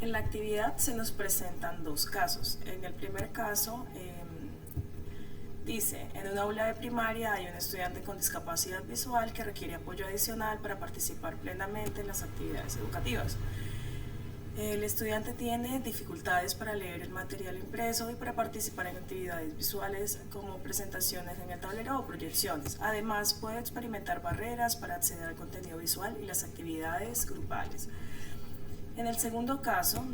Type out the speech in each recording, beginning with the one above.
En la actividad se nos presentan dos casos. En el primer caso, dice, en un aula de primaria hay un estudiante con discapacidad visual que requiere apoyo adicional para participar plenamente en las actividades educativas. El estudiante tiene dificultades para leer el material impreso y para participar en actividades visuales como presentaciones en el tablero o proyecciones. Además, puede experimentar barreras para acceder al contenido visual y las actividades grupales. En el segundo caso,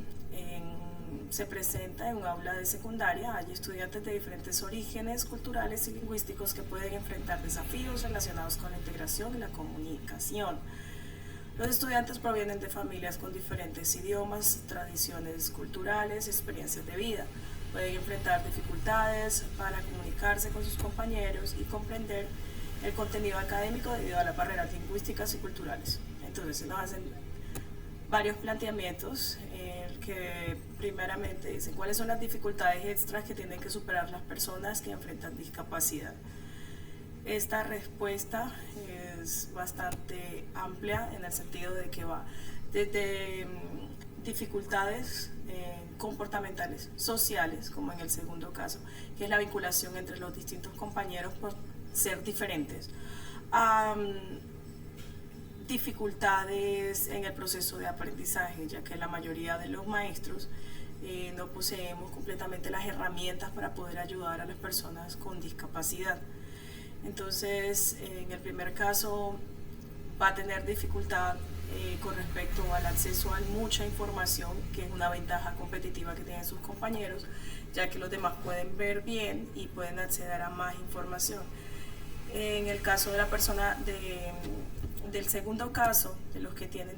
se presenta en un aula de secundaria. Hay estudiantes de diferentes orígenes culturales y lingüísticos que pueden enfrentar desafíos relacionados con la integración y la comunicación. Los estudiantes provienen de familias con diferentes idiomas, tradiciones culturales, experiencias de vida. Pueden enfrentar dificultades para comunicarse con sus compañeros y comprender el contenido académico debido a las barreras lingüísticas y culturales. Entonces se nos hacen varios planteamientos que primeramente dicen cuáles son las dificultades extras que tienen que superar las personas que enfrentan discapacidad. Esta respuesta es bastante amplia en el sentido de que va desde dificultades comportamentales, sociales, como en el segundo caso, que es la vinculación entre los distintos compañeros por ser diferentes, dificultades en el proceso de aprendizaje, ya que la mayoría de los maestros no poseemos completamente las herramientas para poder ayudar a las personas con discapacidad. Entonces, en el primer caso va a tener dificultad con respecto al acceso a mucha información, que es una ventaja competitiva que tienen sus compañeros, ya que los demás pueden ver bien y pueden acceder a más información. En el caso de la persona del segundo caso, de los que vienen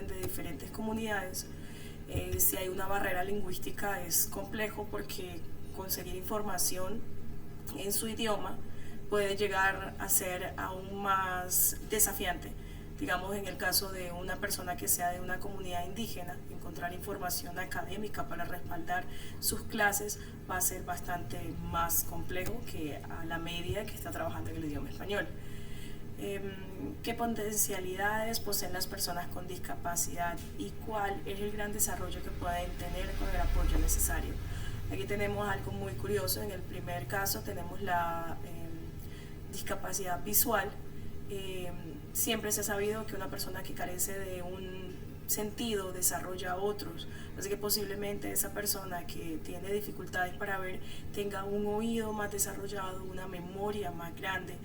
de diferentes comunidades, si hay una barrera lingüística es complejo porque conseguir información en su idioma puede llegar a ser aún más desafiante. Digamos, en el caso de una persona que sea de una comunidad indígena, encontrar información académica para respaldar sus clases va a ser bastante más complejo que a la media que está trabajando en el idioma español. ¿Qué potencialidades poseen las personas con discapacidad y cuál es el gran desarrollo que pueden tener con el apoyo necesario? Aquí tenemos algo muy curioso. En el primer caso tenemos la discapacidad visual. Siempre se ha sabido que una persona que carece de un sentido desarrolla otros, así que posiblemente esa persona que tiene dificultades para ver tenga un oído más desarrollado, una memoria más grande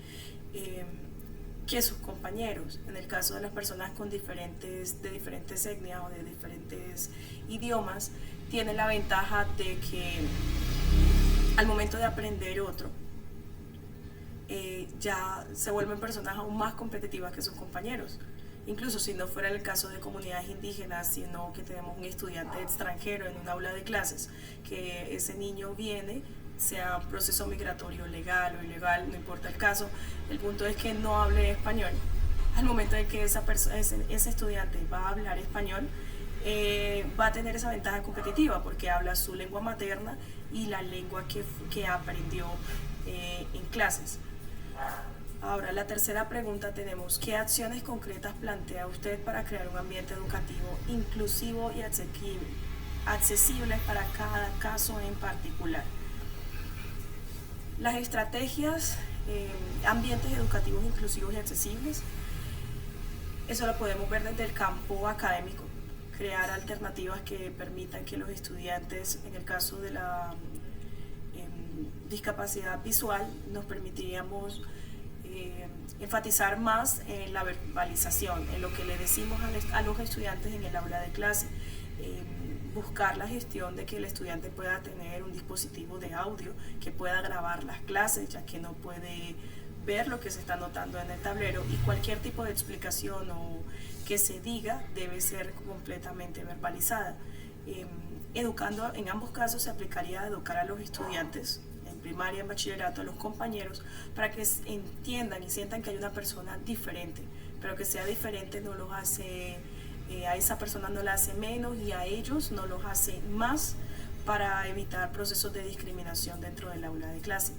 que sus compañeros. En el caso de las personas con de diferentes etnias o de diferentes idiomas, tienen la ventaja de que al momento de aprender otro, ya se vuelven personas aún más competitivas que sus compañeros. Incluso si no fuera el caso de comunidades indígenas, sino que tenemos un estudiante extranjero en un aula de clases, que ese niño viene, sea un proceso migratorio legal o ilegal, no importa el caso, el punto es que no hable español. Al momento de que ese estudiante va a hablar español, va a tener esa ventaja competitiva porque habla su lengua materna y la lengua que aprendió en clases. Ahora, la tercera pregunta tenemos: ¿qué acciones concretas plantea usted para crear un ambiente educativo inclusivo y accesible para cada caso en particular? Las estrategias, ambientes educativos inclusivos y accesibles, eso lo podemos ver desde el campo académico, crear alternativas que permitan que los estudiantes, en el caso de la discapacidad visual, nos permitiríamos enfatizar más en la verbalización, en lo que le decimos a los estudiantes en el aula de clase, buscar la gestión de que el estudiante pueda tener un dispositivo de audio que pueda grabar las clases, ya que no puede ver lo que se está anotando en el tablero, y cualquier tipo de explicación o que se diga debe ser completamente verbalizada. Educando, en ambos casos se aplicaría a educar a los estudiantes en primaria, en bachillerato, a los compañeros, para que entiendan y sientan que hay una persona diferente, pero que sea diferente no los hace, a esa persona no la hace menos y a ellos no los hace más, para evitar procesos de discriminación dentro del aula de clase.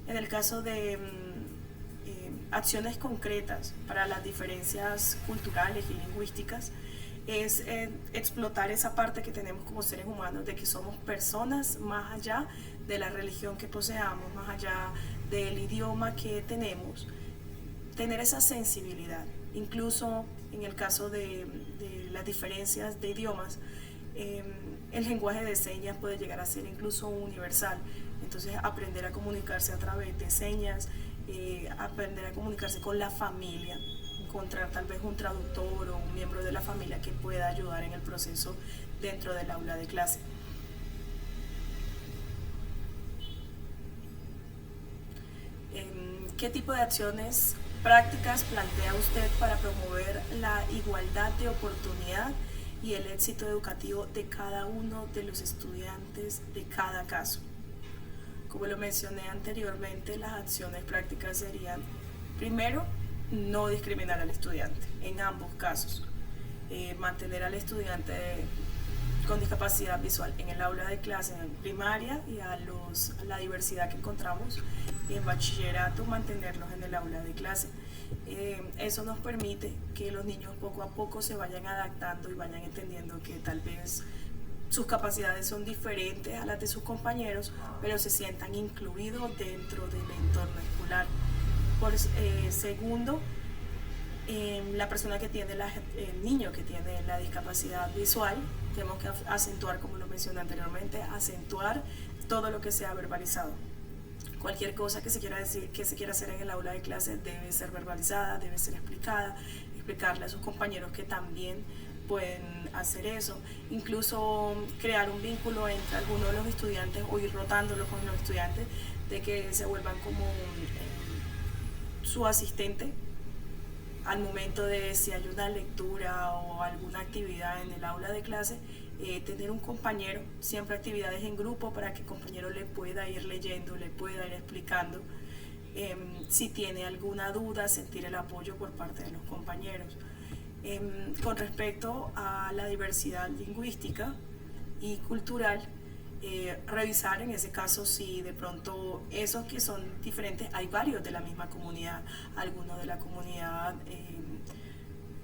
En el caso de acciones concretas para las diferencias culturales y lingüísticas, es explotar esa parte que tenemos como seres humanos, de que somos personas más allá de la religión que poseamos, más allá del idioma que tenemos, tener esa sensibilidad. Incluso en el caso de las diferencias de idiomas, el lenguaje de señas puede llegar a ser incluso universal. Entonces aprender a comunicarse a través de señas, aprender a comunicarse con la familia, encontrar tal vez un traductor o un miembro de la familia que pueda ayudar en el proceso dentro del aula de clase. ¿Qué tipo de acciones prácticas plantea usted para promover la igualdad de oportunidad y el éxito educativo de cada uno de los estudiantes de cada caso? Como lo mencioné anteriormente, las acciones prácticas serían, primero, no discriminar al estudiante en ambos casos, mantener al estudiante con discapacidad visual en el aula de clase en primaria y a la diversidad que encontramos en bachillerato, mantenerlos en el aula de clase. Eso nos permite que los niños poco a poco se vayan adaptando y vayan entendiendo que tal vez sus capacidades son diferentes a las de sus compañeros, pero se sientan incluidos dentro del entorno escolar. Segundo, la persona que tiene, el niño que tiene la discapacidad visual, tenemos que acentuar, como lo mencioné anteriormente, acentuar todo lo que sea verbalizado. Cualquier cosa que se quiera decir, que se quiera hacer en el aula de clase debe ser verbalizada, debe ser explicada, explicarle a sus compañeros que también pueden hacer eso, incluso crear un vínculo entre algunos de los estudiantes o ir rotándolo con los estudiantes, de que se vuelvan como su asistente al momento de si hay una lectura o alguna actividad en el aula de clase, tener un compañero, siempre actividades en grupo para que el compañero le pueda ir leyendo, le pueda ir explicando. Si tiene alguna duda, sentir el apoyo por parte de los compañeros. Con respecto a la diversidad lingüística y cultural, revisar en ese caso si de pronto esos que son diferentes, hay varios de la misma comunidad, alguno de la comunidad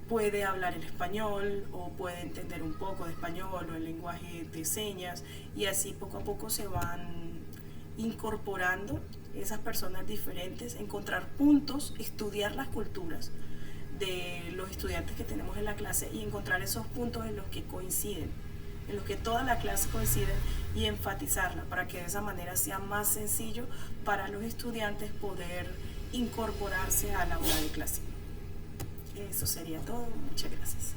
puede hablar el español o puede entender un poco de español o el lenguaje de señas, y así poco a poco se van incorporando esas personas diferentes, encontrar puntos, estudiar las culturas de los estudiantes que tenemos en la clase y encontrar esos puntos en los que coinciden, en los que toda la clase coincide, y enfatizarla para que de esa manera sea más sencillo para los estudiantes poder incorporarse al aula de clase. Eso sería todo. Muchas gracias.